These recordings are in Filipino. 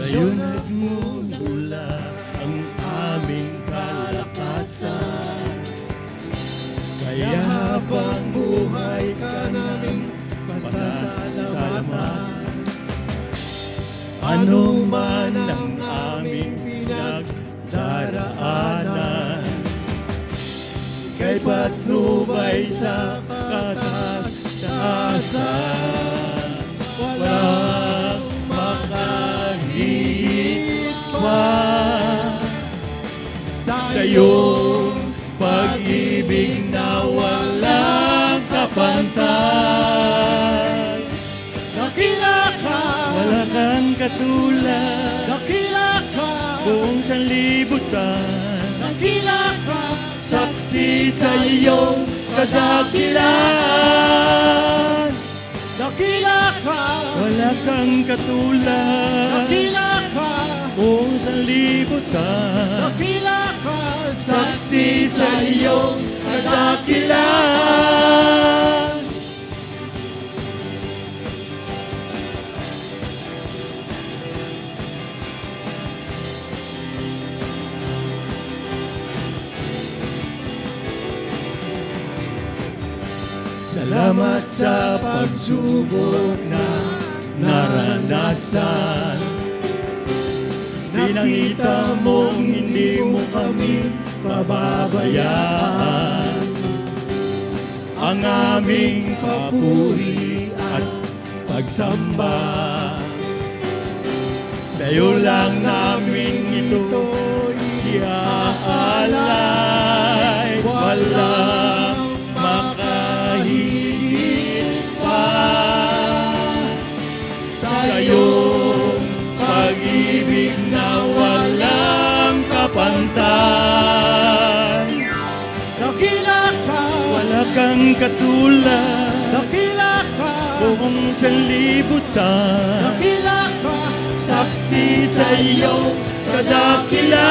Sa'yo nagmumula ang aming kalakasan. Kaya habang buhay ka namin pasasalamatan. Ano man ang aming pinagdaraanan, kay patnubay sa kataasan, walang makahigit pa sa iyong pag-ibig na walang kapantay. Dakila ka, Wala kang katulad, dakila ka, buong sanlibutan. dakila ka, Saksi sa iyong kadakilaan. dakila ka, Wala kang katulad, dakila ka, buong sanlibutan. dakila ka, Saksi sa iyong kadakilaan. Salamat sa pagsubok na naranasan. Pinakita mong hindi mo kami pababayaan. Ang aming papuri at pagsamba, sa'yo lang namin ito'y iaalay. Walang makahigit pa sa iyong pag-ibig na walang kapantay. dakila ka, Wala kang katulad, dakila ka, buong sanlibutan. dakila ka, Saksi sa iyong kadakilaan.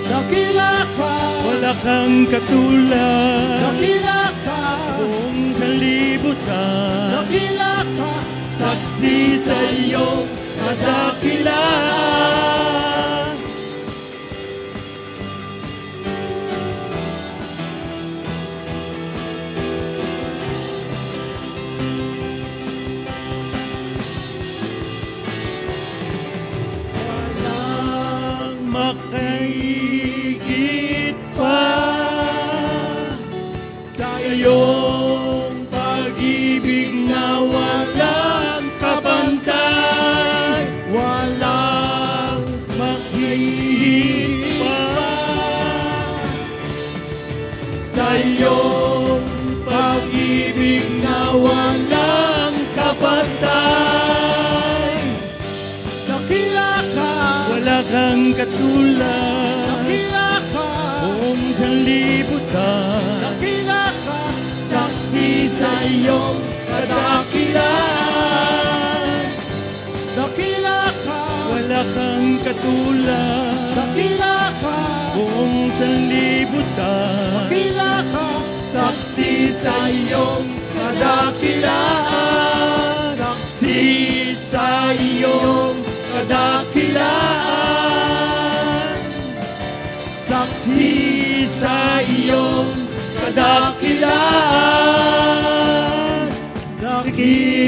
dakila ka, Wala kang katulad, dakila ka, buong sanlibutan. dakila ka, Saksi sa iyong kadakilaan. Walang makahigit pa sa iyong pag-ibig na walang kapantay. Walang makahigit pa sa iyong pag-ibig na walang kapantay. dakila ka, Wala kang katulad, dakila ka, buong sanlibutan. dakila ka, Saksi sa iyong kadakilaan. dakila ka, Wala kang katulad, dakila ka, buong sanlibutan. dakila ka, Saksi sa iyong kadakilaan. Saksi sa iyong kadakilaan. Saksi sa iyong kadakilaan. Dakila